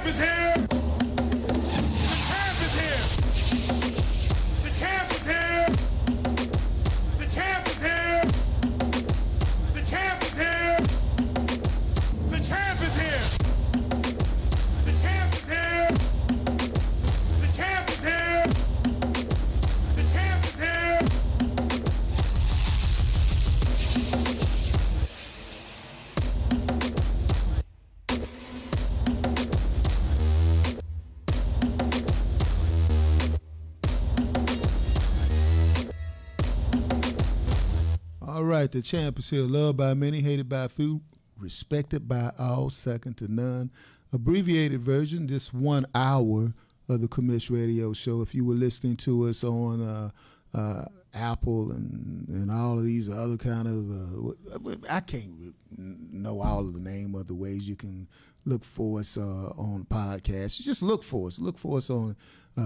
is here. The champ is here. The champ is here. The champ is here. The champ is here. The champ is here. The champ is here. The champ is here. The champ is here. All right, the champ is here. Loved by many, hated by few, respected by all, second to none. Abbreviated version, just 1 hour of the Commish radio show. If you were listening to us on Apple and all of these other kind of, I can't know all of the name of the ways you can look for us on podcasts. Just look for us. Look for us on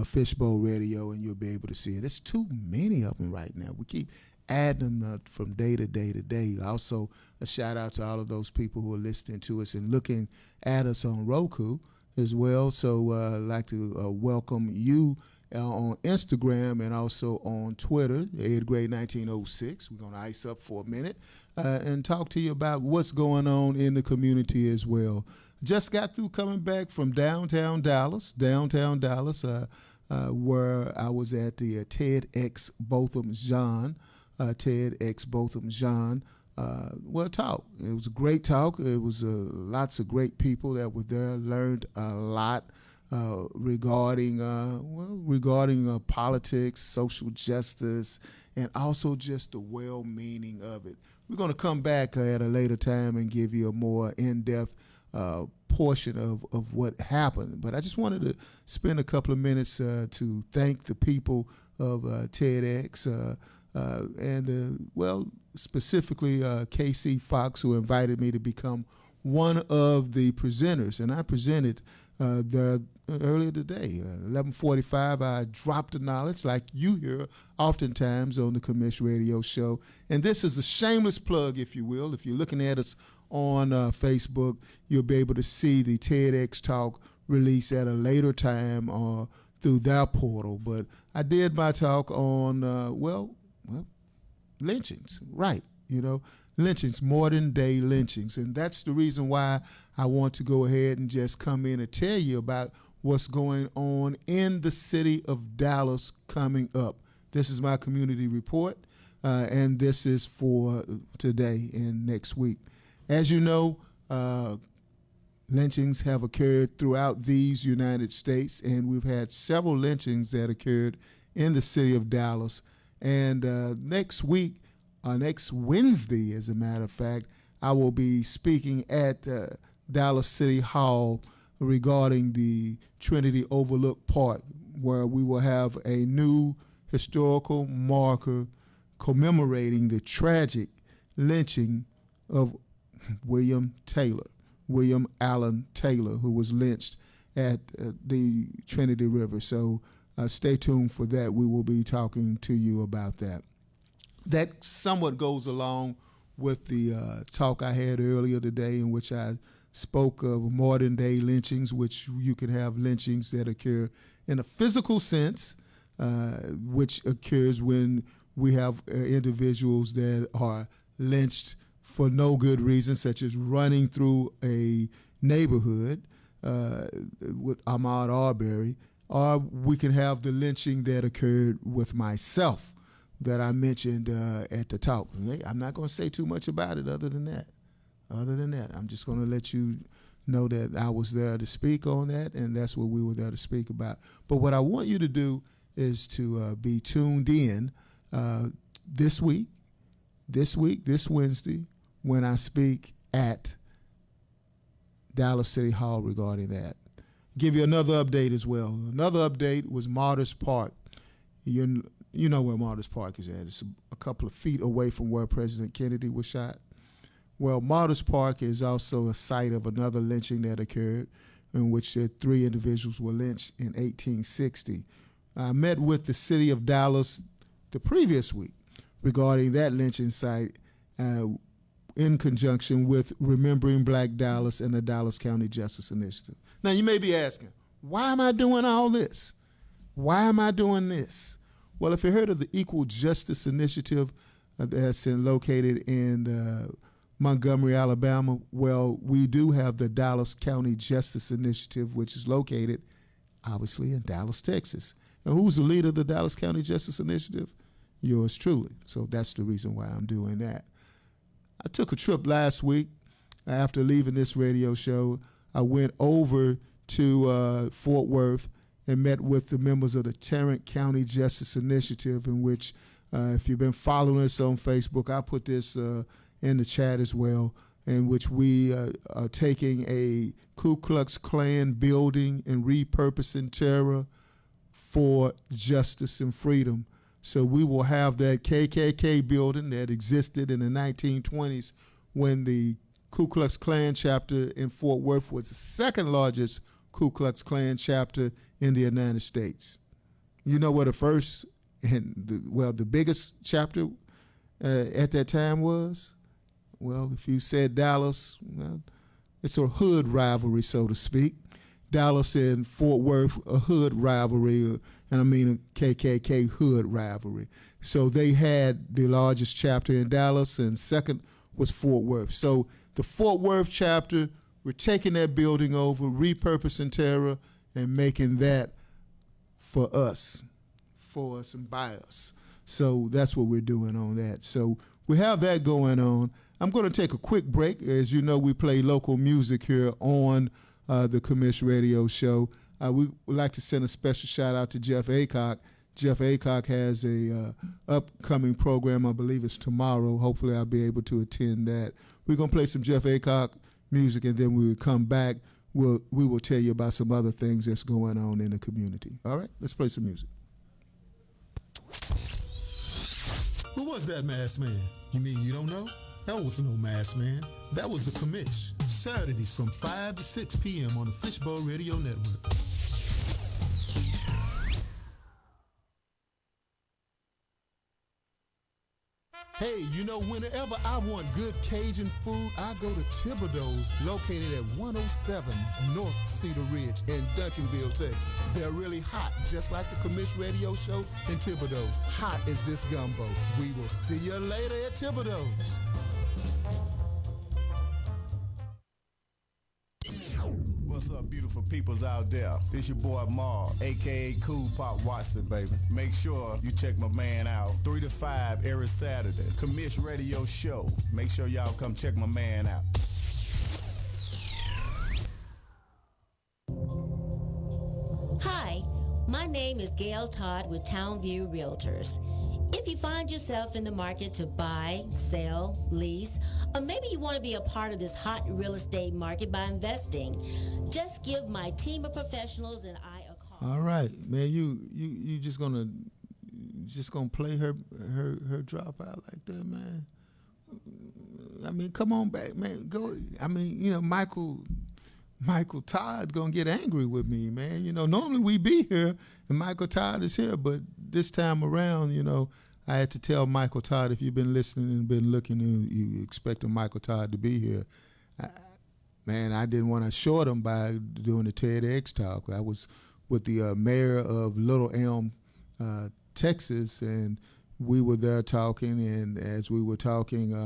Fishbowl Radio, and you'll be able to see it. There's too many of them right now. We keep adding them from day to day to day. Also, a shout out to all of those people who are listening to us and looking at us on Roku as well. So I'd like to welcome you on Instagram and also on Twitter, 8th grade 1906. We're going to ice up for a minute and talk to you about what's going on in the community as well. Just got through coming back from downtown Dallas, where I was at the TedX Botham Jean. TedX Botham Jean. Talk. It was a great talk. It was lots of great people that were there. Learned a lot regarding politics, social justice, and also just the well-meaning of it. We're going to come back at a later time and give you a more in-depth portion of what happened. But I just wanted to spend a couple of minutes to thank the people of TedX. Specifically KC Fox, who invited me to become one of the presenters, and I presented there earlier today. 11:45, I dropped the knowledge, like you hear oftentimes on the Commish radio show. And this is a shameless plug, if you will. If you're looking at us on Facebook, you'll be able to see the TEDx talk release at a later time or through their portal. But I did my talk on lynchings, right? Lynchings, modern day lynchings. And that's the reason why I want to go ahead and just come in and tell you about what's going on in the city of Dallas coming up. This is my community report, and this is for today and next week. As you know, lynchings have occurred throughout these United States, and we've had several lynchings that occurred in the city of Dallas. And next week, next Wednesday, as a matter of fact, I will be speaking at Dallas City Hall regarding the Trinity Overlook Park, where we will have a new historical marker commemorating the tragic lynching of William Allen Taylor, who was lynched at the Trinity River. So stay tuned for that. We will be talking to you about that. That somewhat goes along with the talk I had earlier today, in which I spoke of modern day lynchings, which you can have lynchings that occur in a physical sense, which occurs when we have individuals that are lynched for no good reason, such as running through a neighborhood with Ahmaud Arbery, or we can have the lynching that occurred with myself that I mentioned at the talk. I'm not going to say too much about it other than that. I'm just going to let you know that I was there to speak on that, and that's what we were there to speak about. But what I want you to do is to be tuned in this Wednesday, when I speak at Dallas City Hall regarding that. Give you another update as well. Another update was Martyrs Park. You know where Martyrs Park is at. It's a couple of feet away from where President Kennedy was shot. Well, Martyrs Park is also a site of another lynching that occurred, in which 3 individuals were lynched in 1860. I met with the city of Dallas the previous week regarding that lynching site, in conjunction with Remembering Black Dallas and the Dallas County Justice Initiative. Now, you may be asking, why am I doing all this? Why am I doing this? Well, if you heard of the Equal Justice Initiative that's located in Montgomery, Alabama, well, we do have the Dallas County Justice Initiative, which is located, obviously, in Dallas, Texas. And who's the leader of the Dallas County Justice Initiative? Yours truly. So that's the reason why I'm doing that. I took a trip last week after leaving this radio show. I went over to Fort Worth and met with the members of the Tarrant County Justice Initiative, in which, if you've been following us on Facebook, I put this in the chat as well, in which we are taking a Ku Klux Klan building and repurposing terror for justice and freedom. So we will have that KKK building that existed in the 1920s when the Ku Klux Klan chapter in Fort Worth was the second largest Ku Klux Klan chapter in the United States. You know what the first and the biggest chapter at that time was? Well, if you said Dallas, well, it's a hood rivalry, so to speak. Dallas and Fort Worth, a hood rivalry, and I mean a KKK hood rivalry. So they had the largest chapter in Dallas, and second was Fort Worth. So the Fort Worth chapter, we're taking that building over, repurposing terror, and making that for us and by us. So that's what we're doing on that. So we have that going on. I'm going to take a quick break. As you know, we play local music here on the Commish radio show. We would like to send a special shout out to Jeff Aycock. Jeff Aycock has a upcoming program. I believe it's tomorrow. Hopefully I'll be able to attend that. We're going to play some Jeff Aycock music, and then when we come back, we will tell you about some other things that's going on in the community. All right, let's play some music. Who was that masked man? You mean you don't know? That was no masked man. That was the Commish. Saturdays from 5 to 6 p.m. on the Fishbowl Radio Network. Hey, you know, whenever I want good Cajun food, I go to Thibodeau's, located at 107 North Cedar Ridge in Duncanville, Texas. They're really hot, just like the Commish radio show in Thibodeau's. Hot as this gumbo. We will see you later at Thibodeau's. What's up, beautiful peoples out there? It's your boy Mar, a.k.a. Cool Pop Watson, baby. Make sure you check my man out. 3 to 5 every Saturday. Commish Radio Show. Make sure y'all come check my man out. Hi, my name is Gail Todd with Townview Realtors. If you find yourself in the market to buy, sell, lease, or maybe you want to be a part of this hot real estate market by investing, just give my team of professionals and I a call. All right, man, you just gonna play her drop out like that, man. I mean, come on back, man. Go. I mean, you know, Michael Todd's gonna get angry with me, man. You know, normally we be here and Michael Todd is here, but this time around, you know, I had to tell Michael Todd, if you've been listening and been looking and you expecting Michael Todd to be here, I didn't want to short him by doing the TedX talk. I was with the mayor of Little Elm, Texas, and we were there talking, and as we were talking,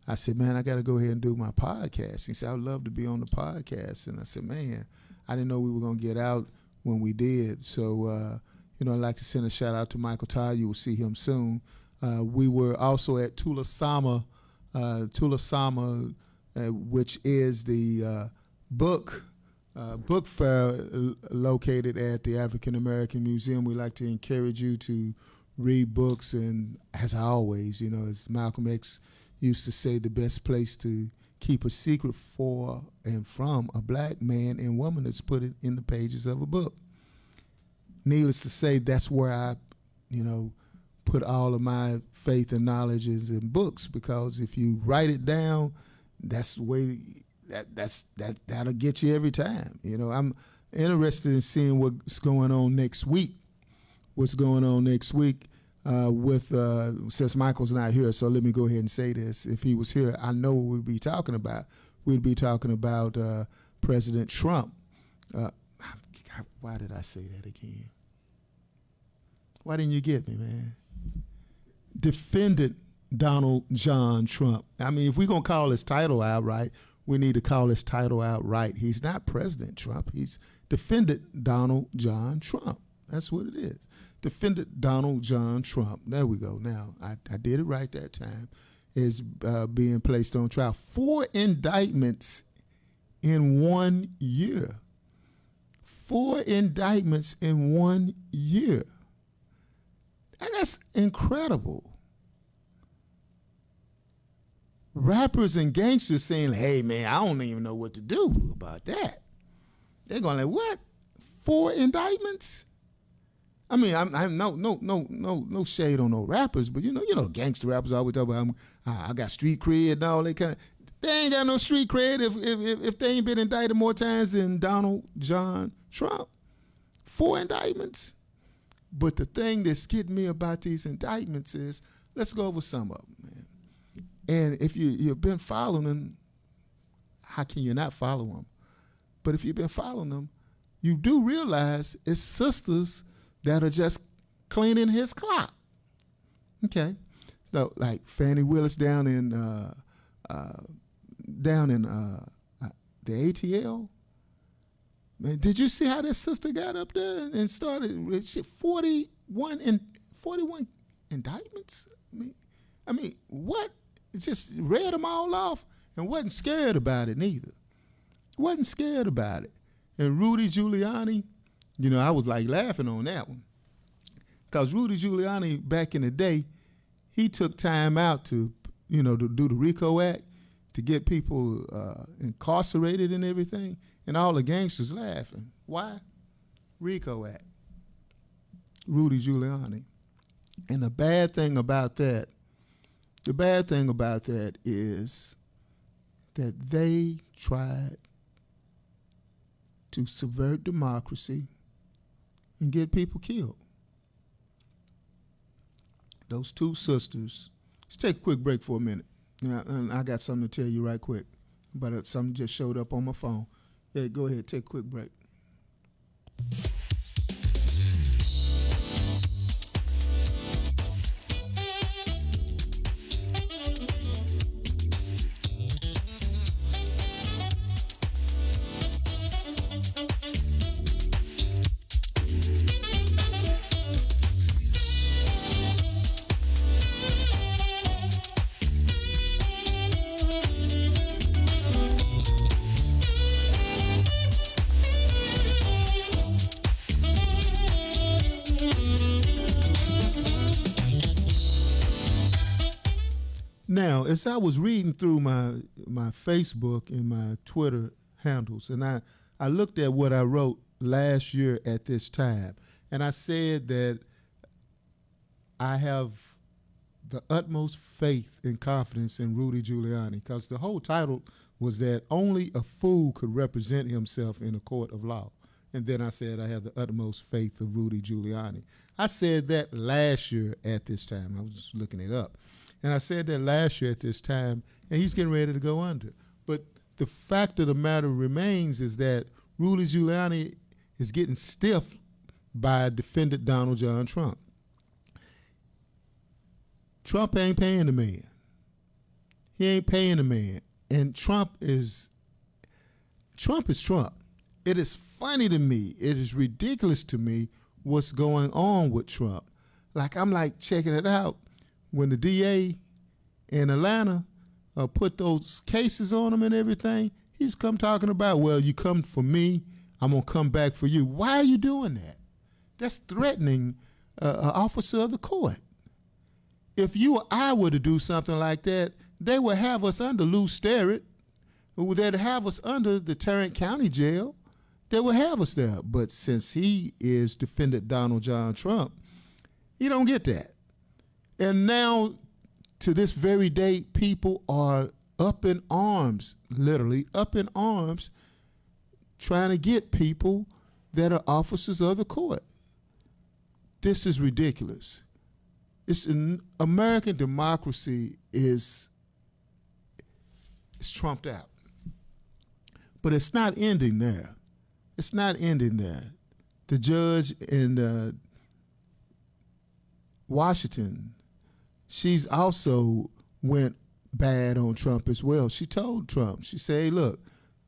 I said, man, I got to go ahead and do my podcast. He said, I'd love to be on the podcast. And I said, man, I didn't know we were going to get out when we did. So, you know, I'd like to send a shout out to Michael Todd. You will see him soon. We were also at Tulasama, which is the book fair located at the African American Museum. We like to encourage you to read books. And as always, you know, as Malcolm X used to say, the best place to keep a secret for and from a black man and woman is put it in the pages of a book. Needless to say, that's where I, you know, put all of my faith and knowledge is in books, because if you write it down, that's the way that'll get you every time. You know, I'm interested in seeing what's going on next week. since Michael's not here, so let me go ahead and say this. If he was here, I know what we'd be talking about. We'd be talking about President Trump. Why did I say that again? Why didn't you get me, man? Defended Donald John Trump. I mean, if we're going to call his title outright, we need to call his title outright. He's not President Trump. He's defended Donald John Trump. That's what it is. Defended Donald John Trump. There we go. Now, I did it right that time. Is being placed on trial. 4 indictments in 1 year. 4 indictments in 1 year. And that's incredible. Rappers and gangsters saying, hey, man, I don't even know what to do about that. They're going like, what? 4 indictments? I mean, I'm no shade on no rappers, but you know, gangster rappers always talk about I got street cred and all that kind of. They ain't got no street cred if they ain't been indicted more times than Donald John Trump. 4 indictments. But the thing that's getting me about these indictments is, let's go over some of them, man. And if you've been following them, how can you not follow them? But if you've been following them, you do realize it's sisters that are just cleaning his clock. Okay. So like Fannie Willis down in the ATL. Man, did you see how this sister got up there and started with 41 indictments? I mean, what? Just read them all off and wasn't scared about it neither. Wasn't scared about it. And Rudy Giuliani, I was like laughing on that one. Because Rudy Giuliani, back in the day, he took time out to do the RICO Act to get people incarcerated and everything. And all the gangsters laughing. Why? RICO Act. Rudy Giuliani. And the bad thing about that is that they tried to subvert democracy and get people killed. Those 2 sisters. Let's take a quick break for a minute. And I got something to tell you right quick, but something just showed up on my phone. Yeah, go ahead, take a quick break. Now, as I was reading through my Facebook and my Twitter handles, and I looked at what I wrote last year at this time, and I said that I have the utmost faith and confidence in Rudy Giuliani, because the whole title was that only a fool could represent himself in a court of law. And then I said I have the utmost faith of Rudy Giuliani. I said that last year at this time. I was just looking it up. And I said that last year at this time, and he's getting ready to go under. But the fact of the matter remains is that Rudy Giuliani is getting stiff by defendant Donald John Trump. Trump ain't paying the man. He ain't paying the man. And Trump is Trump. It is funny to me. It is ridiculous to me what's going on with Trump. Like, I'm like checking it out. When the DA in Atlanta put those cases on him and everything, he's come talking about, well, you come for me, I'm going to come back for you. Why are you doing that? That's threatening an officer of the court. If you or I were to do something like that, they would have us under Lou Sterrett. They'd have us under the Tarrant County Jail. They would have us there. But since he is defendant Donald John Trump, he don't get that. And now, to this very day, people are up in arms, literally up in arms, trying to get people that are officers of the court. This is ridiculous. American democracy is trumped out. But it's not ending there. It's not ending there. The judge in Washington, she's also went bad on Trump as well. She told Trump, she said, hey, look,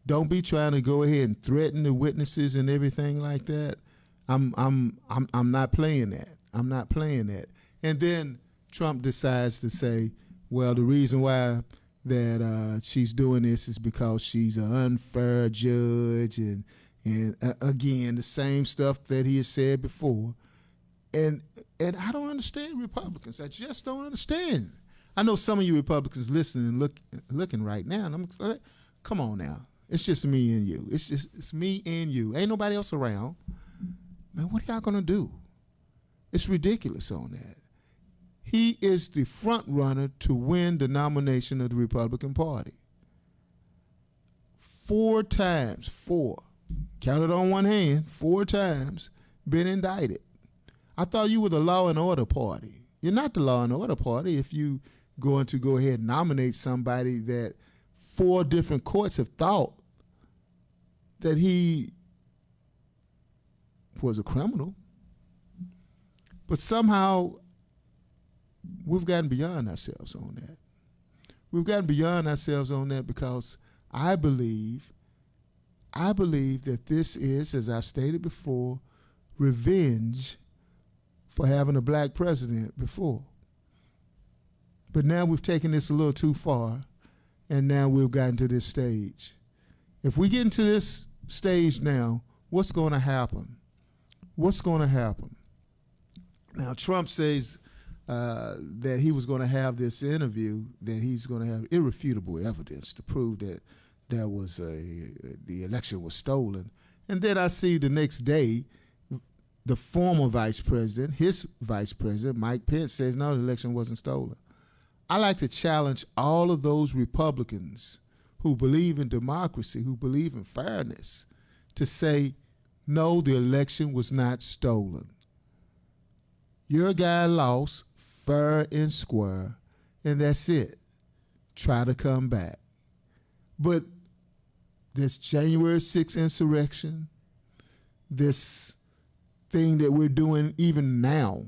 don't be trying to go ahead and threaten the witnesses and everything like that. I'm not playing that. I'm not playing that. And then Trump decides to say, well, the reason why that she's doing this is because she's an unfair judge, and again, the same stuff that he has said before. And I don't understand Republicans. I just don't understand. I know some of you Republicans listening and looking right now, and I'm like, come on now. It's just me and you. It's me and you. Ain't nobody else around. Man, what are y'all gonna do? It's ridiculous on that. He is the front runner to win the nomination of the Republican Party. 4 times, counted on one hand, 4 times been indicted. I thought you were the law and order party. You're not the law and order party if you going to go ahead and nominate somebody that 4 different courts have thought that he was a criminal. But somehow we've gotten beyond ourselves on that. We've gotten beyond ourselves on that because I believe that this is, as I've stated before, revenge for having a black president before. But now we've taken this a little too far, and now we've gotten to this stage. If we get into this stage now, what's going to happen? What's going to happen? Now, Trump says that he was going to have this interview, that he's going to have irrefutable evidence to prove that there was the election was stolen. And then I see the next day, the former vice president, his vice president, Mike Pence, says, no, the election wasn't stolen. I like to challenge all of those Republicans who believe in democracy, who believe in fairness, to say, no, the election was not stolen. Your guy lost fair and square, and that's it. Try to come back. But this January 6th insurrection, this thing that we're doing even now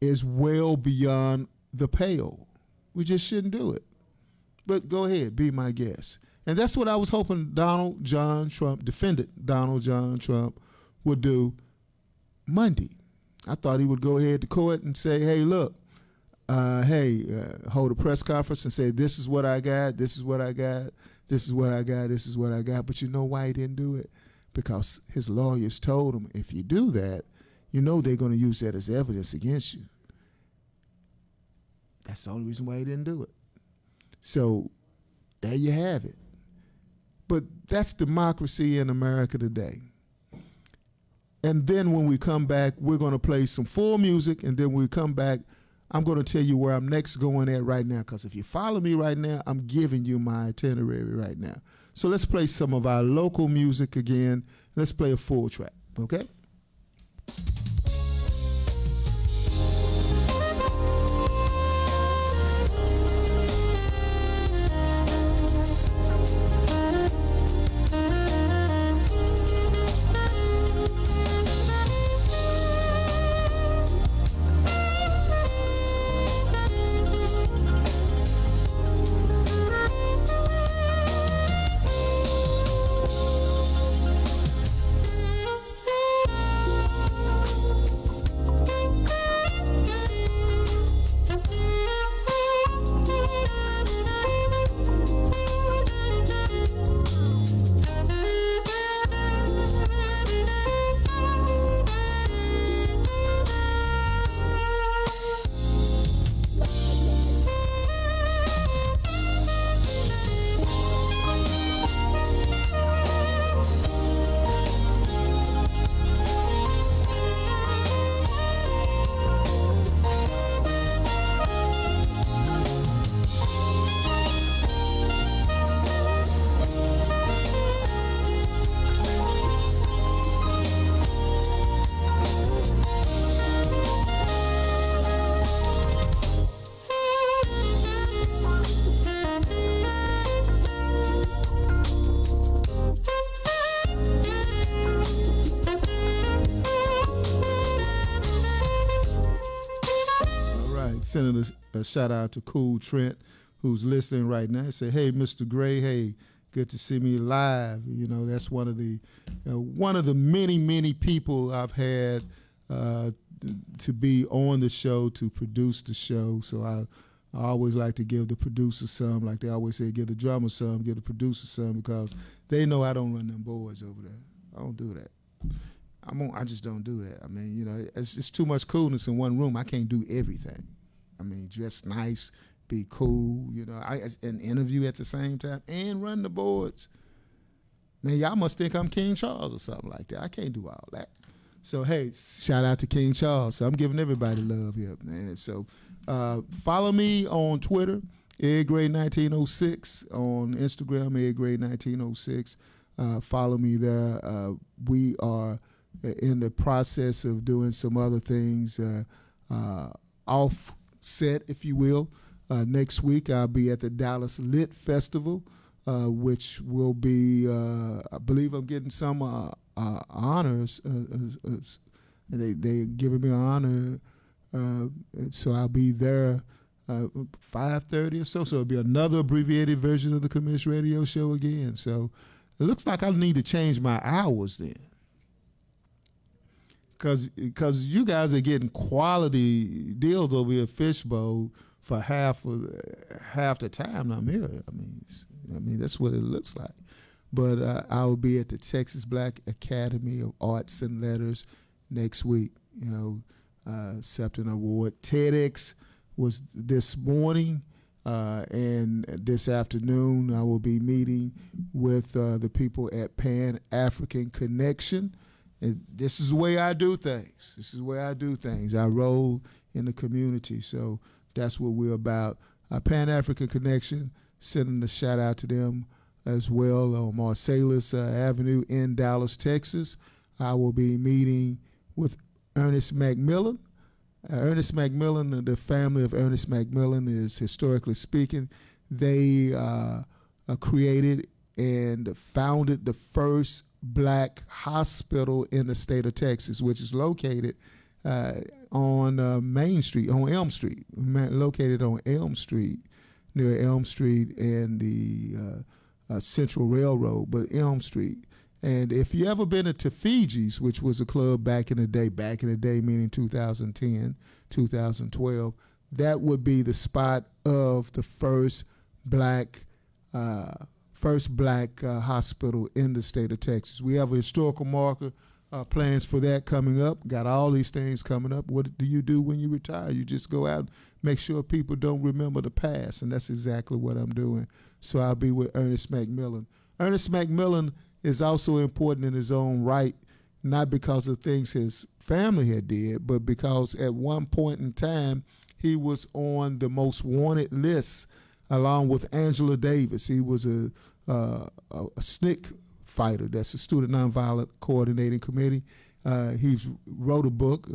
is well beyond the pale. We just shouldn't do it. But go ahead, be my guest. And that's what I was hoping defendant Donald John Trump would do Monday. I thought he would go ahead to court and say, hey, look, hold a press conference and say, this is what I got, this is what I got, this is what I got, this is what I got. But you know why he didn't do it? Because his lawyers told him, if you do that, you know they're going to use that as evidence against you. That's the only reason why he didn't do it. So there you have it. But that's democracy in America today. And then when we come back, we're going to play some full music. And then when we come back, I'm going to tell you where I'm next going at right now. Because if you follow me right now, I'm giving you my itinerary right now. So let's play some of our local music again. Let's play a full track, okay? sending a shout out to Cool Trent, who's listening right now. Say, hey, Mr. Gray, hey, good to see me live. You know, that's one of the many people I've had to be on the show, to produce the show. So I always like to give the producer some, like they always say, give the drummer some, give the producer some, because they know I don't run them boards over there. I don't do that. I just don't do that. I mean, you know, it's too much coolness in one room. I can't do everything. I mean, dress nice, be cool, you know, and interview at the same time and run the boards. Man, y'all must think I'm King Charles or something like that. I can't do all that. So, hey, shout out to King Charles. So I'm giving everybody love here, man. So follow me on Twitter, EdGray1906, on Instagram, EdGray1906. Follow me there. We are in the process of doing some other things offset, if you will. Next week, I'll be at the Dallas Lit Festival, which will be, I believe I'm getting some honors. They're giving me an honor, so I'll be there 5:30 or so. So it'll be another abbreviated version of the Commish radio show again. So it looks like I need to change my hours then. Because you guys are getting quality deals over here at Fishbowl for half the time I'm here. I mean that's what it looks like. But I will be at the Texas Black Academy of Arts and Letters next week. You know, accepting an award. TedX was this morning, and this afternoon I will be meeting with the people at Pan African Connection. And this is the way I do things. I roll in the community. So that's what we're about. Pan African Connection, sending a shout out to them as well on Marsalis Avenue in Dallas, Texas. I will be meeting with Ernest McMillan. Ernest McMillan, the family of Ernest McMillan is, historically speaking, they created and founded the first black hospital in the state of Texas, which is located on Main Street, on Elm Street, located on Elm Street, near Elm Street and the Central Railroad, but Elm Street. And if you ever been to Fiji's, which was a club back in the day meaning 2010, 2012, that would be the spot of the first black hospital in the state of Texas. We have a historical marker, plans for that coming up. Got all these things coming up. What do you do when you retire? You just go out, make sure people don't remember the past, and that's exactly what I'm doing. So I'll be with Ernest McMillan. Ernest McMillan is also important in his own right, not because of things his family had did, but because at one point in time, he was on the most wanted list along with Angela Davis. He was a SNCC fighter. That's the Student Nonviolent Coordinating Committee. He's wrote a book.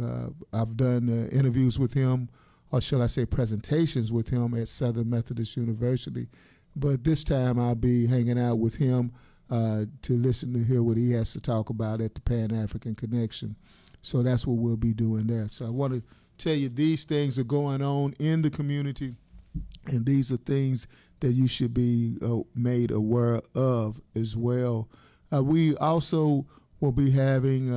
I've done interviews with him, or shall I say presentations with him at Southern Methodist University. But this time I'll be hanging out with him to listen to hear what he has to talk about at the Pan-African Connection. So that's what we'll be doing there. So I want to tell you these things are going on in the community, and these are things that you should be made aware of as well. We also will be having,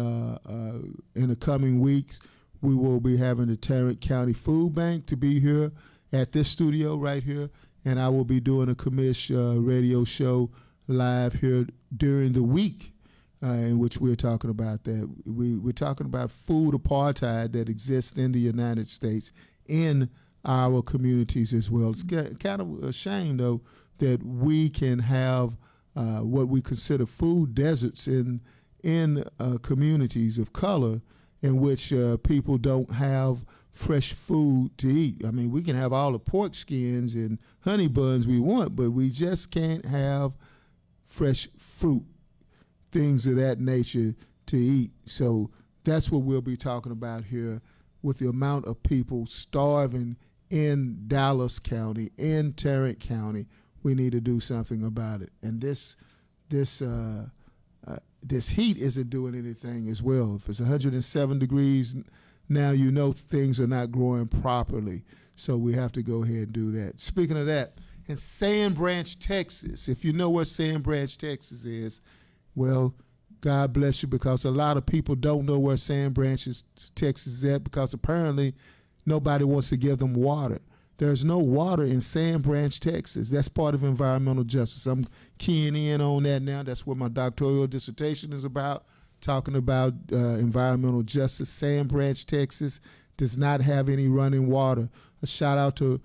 in the coming weeks, we will be having the Tarrant County Food Bank to be here at this studio right here, and I will be doing a Commish radio show live here during the week in which we're talking about that. We're talking about food apartheid that exists in the United States in our communities as well. It's kind of a shame, though, that we can have what we consider food deserts in communities of color in which people don't have fresh food to eat. I mean, we can have all the pork skins and honey buns we want, but we just can't have fresh fruit, things of that nature to eat. So that's what we'll be talking about here with the amount of people starving in Dallas County, in Tarrant County. We need to do something about it. And this heat isn't doing anything as well. If it's 107 degrees now you know things are not growing properly. So we have to go ahead and do that. Speaking of that, in Sand Branch, Texas, if you know where Sand Branch, Texas is, well, God bless you, because a lot of people don't know where Sand Branch, Texas is at, because apparently nobody wants to give them water. There's no water in Sand Branch, Texas. That's part of environmental justice. I'm keying in on that now. That's what my doctoral dissertation is about, talking about environmental justice. Sand Branch, Texas does not have any running water. A shout out to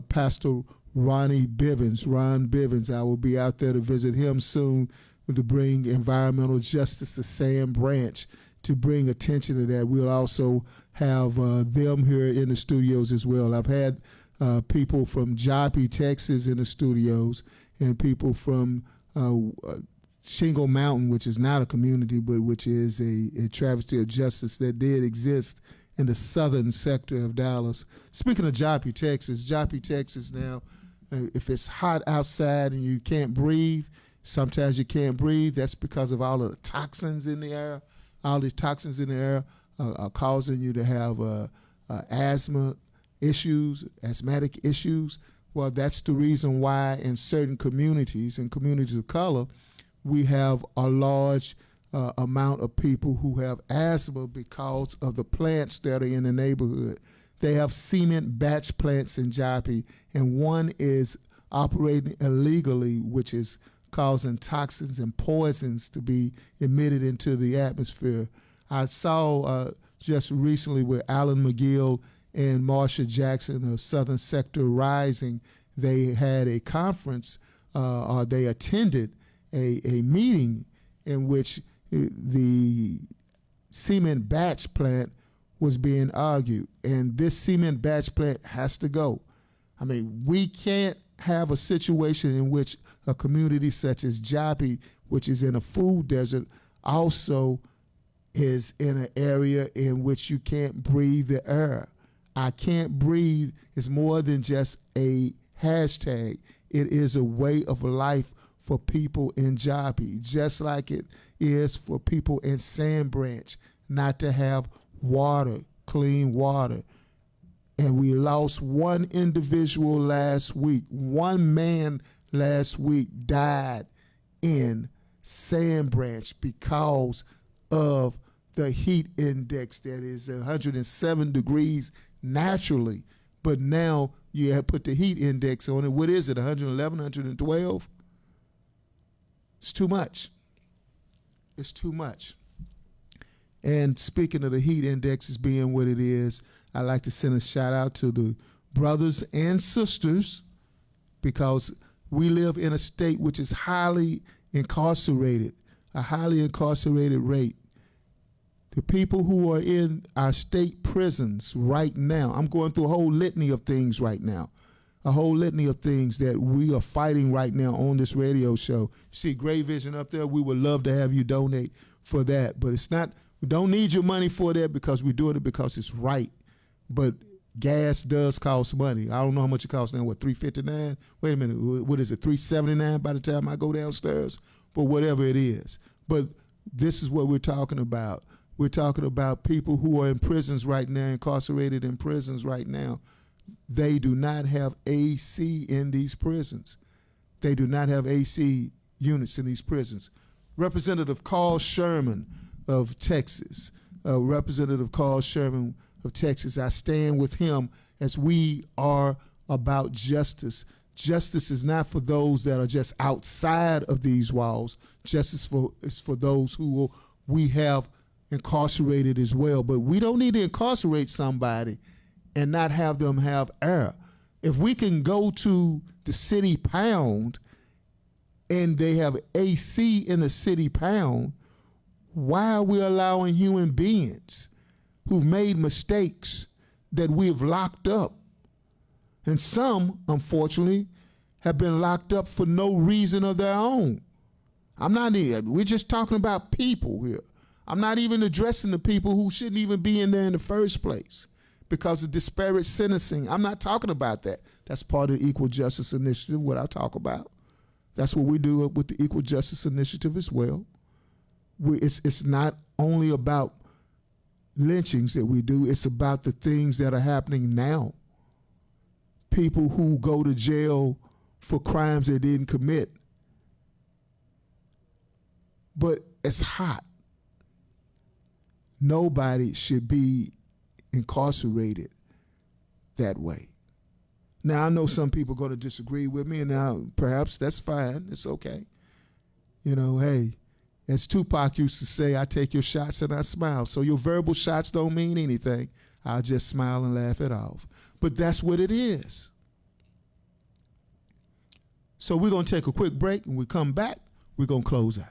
Pastor Ron Bivens. I will be out there to visit him soon to bring environmental justice to Sand Branch, to bring attention to that. We'll also have them here in the studios as well. I've had people from Joppy, Texas in the studios, and people from Shingle Mountain, which is not a community, but which is a travesty of justice that did exist in the southern sector of Dallas. Speaking of Joppy, Texas now, if it's hot outside and you can't breathe, sometimes you can't breathe. That's because of all of the toxins in the air. All these toxins in the air are causing you to have asthmatic issues. Well, that's the reason why in certain communities, in communities of color, we have a large amount of people who have asthma because of the plants that are in the neighborhood. They have cement batch plants in Joppy, and one is operating illegally, which is causing toxins and poisons to be emitted into the atmosphere. I saw just recently with Alan McGill and Marsha Jackson of Southern Sector Rising, they had a conference, or they attended a meeting in which the cement batch plant was being argued, and this cement batch plant has to go. I mean, we can't have a situation in which a community such as Joppy, which is in a food desert, also is in an area in which you can't breathe the air. I can't breathe is more than just a hashtag. It is a way of life for people in Joppy, just like it is for people in Sand Branch not to have water, clean water. And we lost one individual last week. One man last week died in Sand Branch because of the heat index that is 107 degrees naturally. But now you have put the heat index on it. What is it, 111, 112? It's too much. It's too much. And speaking of the heat indexes being what it is, I'd like to send a shout out to the brothers and sisters, because we live in a state which is highly incarcerated, a highly incarcerated rate. The people who are in our state prisons right now, I'm going through a whole litany of things right now, a whole litany of things that we are fighting right now on this radio show. See Gray Vision up there, we would love to have you donate for that, but it's not, we don't need your money for that, because we're doing it because it's right. But gas does cost money. I don't know how much it costs now. What, $3.59? Wait a minute. What is it, $3.79 by the time I go downstairs? But whatever it is. But this is what we're talking about. We're talking about people who are in prisons right now, incarcerated in prisons right now. They do not have AC in these prisons. They do not have AC units in these prisons. Representative Carl Sherman of Texas, Representative Carl Sherman of Texas, I stand with him as we are about justice. Justice is not for those that are just outside of these walls. Justice is for those who we have incarcerated as well. But we don't need to incarcerate somebody and not have them have air. If we can go to the city pound and they have AC in the city pound, why are we allowing human beings who've made mistakes that we've locked up? And some, unfortunately, have been locked up for no reason of their own. We're just talking about people here. I'm not even addressing the people who shouldn't even be in there in the first place because of disparate sentencing. I'm not talking about that. That's part of the Equal Justice Initiative, what I talk about. That's what we do with the Equal Justice Initiative as well. It's not only about lynchings that we do. It's about the things that are happening now. People who go to jail for crimes they didn't commit. But it's hot. Nobody should be incarcerated that way. Now, I know some people are going to disagree with me, and now perhaps that's fine. It's okay. You know, hey, as Tupac used to say, I take your shots and I smile. So your verbal shots don't mean anything. I'll just smile and laugh it off. But that's what it is. So we're going to take a quick break, and we come back, we're going to close out.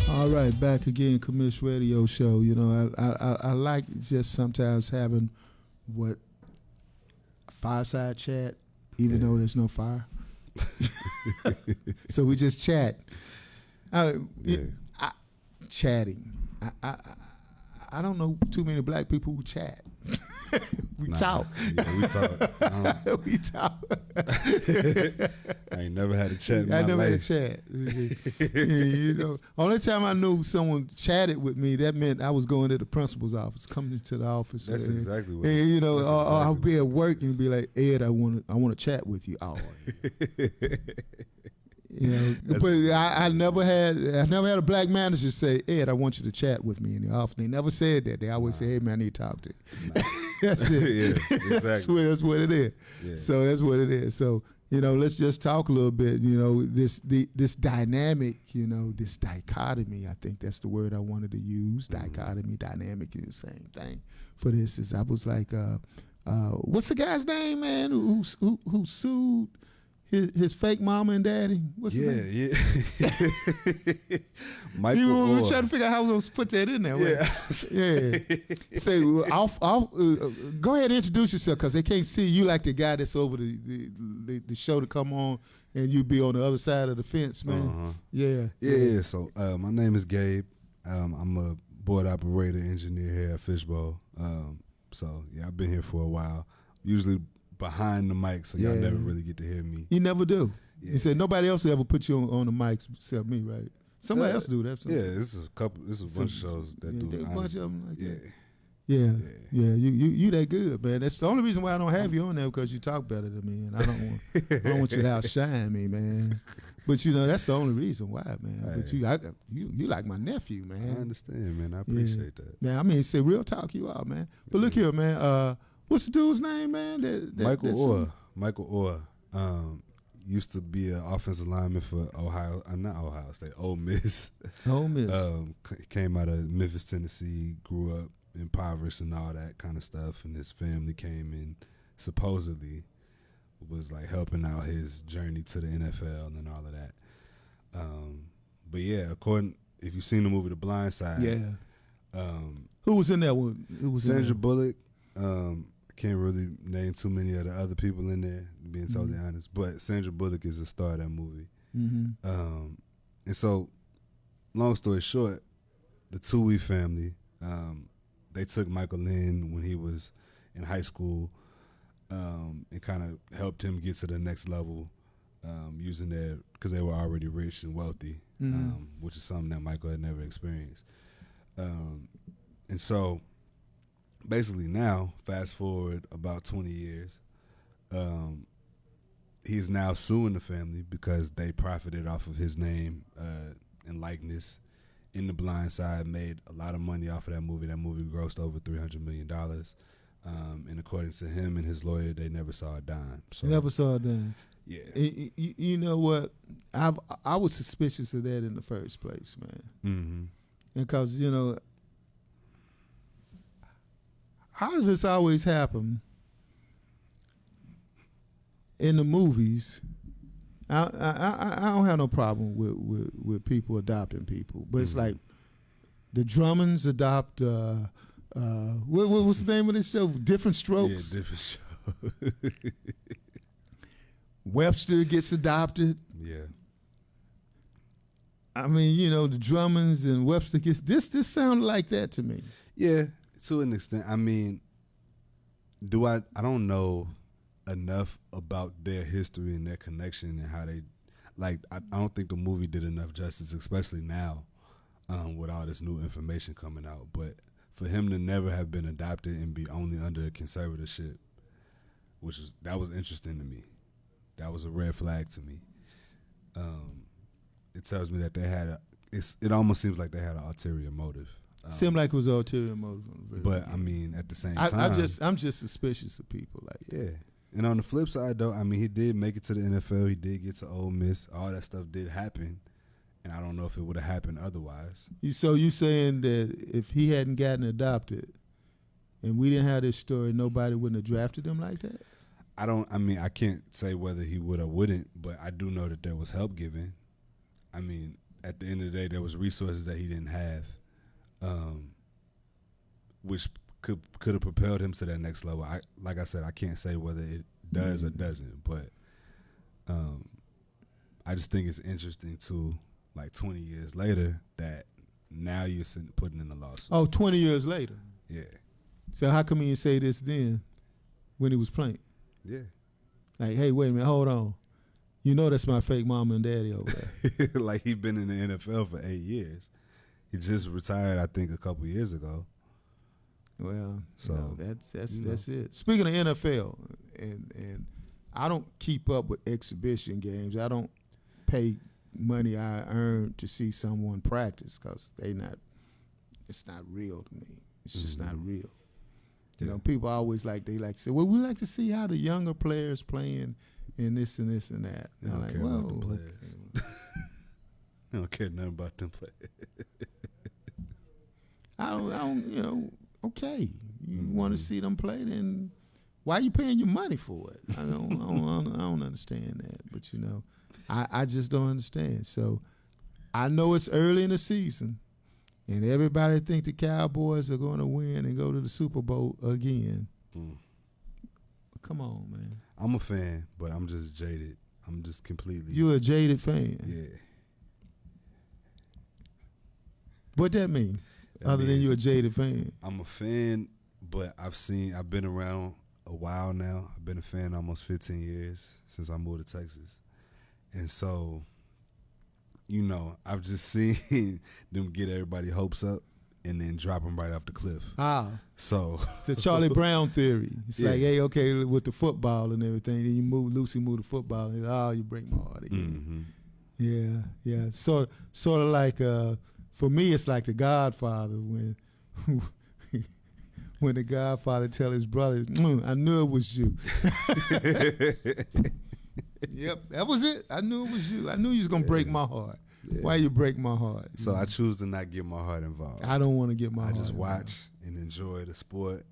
All right, back again, Commish Radio Show. You know, I like just sometimes having a fireside chat, even though there's no fire. So we just chat. Chatting. I don't know too many black people who chat. We talk. Yeah, we talk. We talk. I ain't never had a chat in my I never life. had a chat. You know, only time I knew someone chatted with me, that meant I was going to the principal's office, coming to the office. That's exactly what. And, you know, that's or exactly I'll be at work and be like, Ed, I want to chat with you. Oh, you know, but I never had a black manager say, Ed, I want you to chat with me in the office. They never said that. They always say, hey man, I need to talk to you. That's it. Yeah, exactly. That's what it is. Yeah. So that's what it is. So, you know, let's just talk a little bit. You know, this dynamic, you know, this dichotomy. I think that's the word I wanted to use. Dichotomy, dynamic is the same thing. For this is I was like, what's the guy's name, man? Who sued his fake mama and daddy? What's his name? Yeah. Michael You were Orr. trying to figure out how I was going to put that in there. Yeah. Say, I'll go ahead and introduce yourself because they can't see you like the guy that's over the show to come on and you be on the other side of the fence, man. Uh-huh. Yeah. So my name is Gabe. I'm a board operator engineer here at Fishbowl. So yeah, I've been here for a while. Usually behind the mic, so y'all never really get to hear me. You never do. Yeah. You said nobody else ever put you on the mic except me, right? Somebody else do that. Yeah, this is a bunch of shows that do a it. bunch of them like that. Yeah. Yeah. You that good, man. That's the only reason why I don't have you on there because you talk better than me, and I don't want you to outshine me, man. But you know that's the only reason why, man. Hey. But you like my nephew, man. I understand, man. I appreciate that. Yeah, I mean, say real talk, you are, man. But look here, man. What's the dude's name, man? Michael Orr. Michael Orr used to be an offensive lineman for not Ohio State, Ole Miss. Ole Miss. Came out of Memphis, Tennessee, grew up impoverished and all that kind of stuff, and his family came and supposedly was like helping out his journey to the NFL and all of that. But yeah, if you've seen the movie The Blind Side, who was in that one? Who was Sandra in there? Bullock. Can't really name too many of the other people in there, being totally honest. But Sandra Bullock is a star of that movie. Mm-hmm. And so, long story short, the Tui family, they took Michael in when he was in high school and kind of helped him get to the next level using their, because they were already rich and wealthy, which is something that Michael had never experienced. And so basically now, fast forward about 20 years, he's now suing the family because they profited off of his name and likeness. In The Blind Side made a lot of money off of that movie. That movie grossed over $300 million. And according to him and his lawyer, they never saw a dime. So, never saw a dime. Yeah. You know what? I was suspicious of that in the first place, man. Mm-hmm. Because, you know, how does this always happen in the movies? I don't have no problem with people adopting people, but it's like the Drummonds adopt. What was the name of this show? Different Strokes. Yeah, Different Strokes. Webster gets adopted. Yeah. I mean, you know, the Drummonds and Webster gets this sounded like that to me. Yeah, to an extent. I mean, I don't know enough about their history and their connection and how they, like, I don't think the movie did enough justice, especially now with all this new information coming out. But for him to never have been adopted and be only under a conservatorship, that was interesting to me. That was a red flag to me. It tells me that they had it almost seems like they had an ulterior motive. Seemed like it was ulterior motive. But I mean, at the same time, I'm just suspicious of people like that. Yeah. And on the flip side, though, I mean, he did make it to the NFL. He did get to Ole Miss. All that stuff did happen, and I don't know if it would have happened otherwise. So you saying that if he hadn't gotten adopted, and we didn't have this story, nobody wouldn't have drafted him like that? I can't say whether he would or wouldn't, but I do know that there was help given. I mean, at the end of the day, there was resources that he didn't have, which could have propelled him to that next level. Like I said, I can't say whether it does or doesn't, but I just think it's interesting too, like 20 years later, that now you're putting in a lawsuit. Oh, 20 years later. Yeah. So how come you didn't say this then when he was playing? Yeah. Like, hey, wait a minute, hold on. You know that's my fake mama and daddy over there. Like, he's been in the NFL for 8 years. He just retired, I think, a couple years ago. Well, so you know, that's it. Speaking of NFL, and I don't keep up with exhibition games. I don't pay money I earn to see someone practice because it's not real to me. It's just not real. You know, people always like to say, well, we like to see how the younger players playing and this and this and that. They don't care about them players. They don't care nothing about them players. I don't, you know, okay. You want to see them play, then why are you paying your money for it? I don't understand that. But, you know, I just don't understand. So I know it's early in the season, and everybody think the Cowboys are going to win and go to the Super Bowl again. Come on, man. I'm a fan, but I'm just jaded. I'm just completely. You're a jaded fan. Yeah. What that mean? Other than you're a jaded fan. I'm a fan, but I've been around a while now. I've been a fan almost 15 years since I moved to Texas. And so, you know, I've just seen them get everybody hopes up and then drop them right off the cliff. So it's the Charlie Brown theory. It's yeah. like, hey, okay, with the football and everything, then you move the football, and you break my heart again. Yeah. Sort of like for me, it's like The Godfather when when the Godfather tell his brother, I knew it was you. Yep, that was it. I knew it was you. I knew you was gonna break my heart. Yeah. Why you break my heart? So I choose to not get my heart involved. I don't want to get my heart. I just involved. watch and enjoy the sport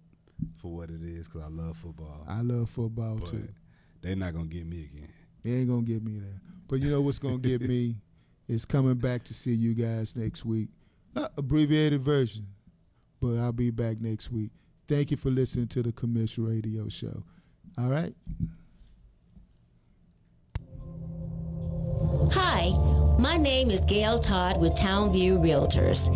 for what it is because I love football. I love football but too. They're not gonna get me again. They ain't gonna get me there. But you know what's gonna get me is coming back to see you guys next week. Abbreviated version, but I'll be back next week. Thank you for listening to the Commish Radio Show. All right. Hi, My name is Gail Todd with Townview Realtors.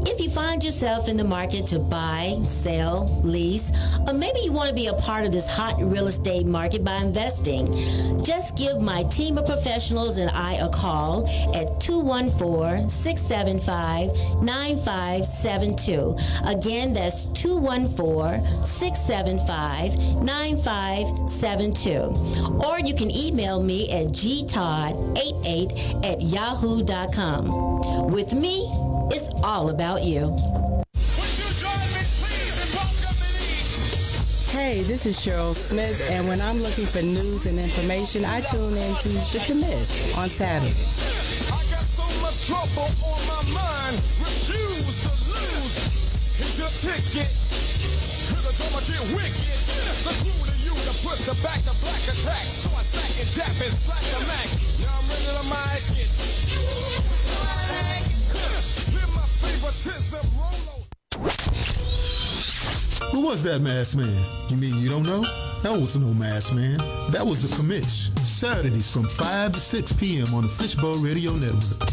If you find yourself in the market to buy, sell, lease, or maybe you want to be a part of this hot real estate market by investing, just give my team of professionals and I a call at 214-675-9572. Again, that's 214-675-9572. Or you can email me at gtodd88@yahoo.com. With me, it's all about you. Hey, this is Cheryl Smith, and when I'm looking for news and information, I tune into the Commish on Saturdays. I got so much trouble on my mind, refuse to lose. Here's your ticket. Here's the time I get wicked. The clue to you to put the back to black attack. So I stack and dap and slack the Mac. Now I'm ready to mic it. Hear my favoritism roll. Who was that masked man? You mean you don't know? That was no masked man. That was the Commish. Saturdays from 5 to 6 p.m. on the Fishbowl Radio Network.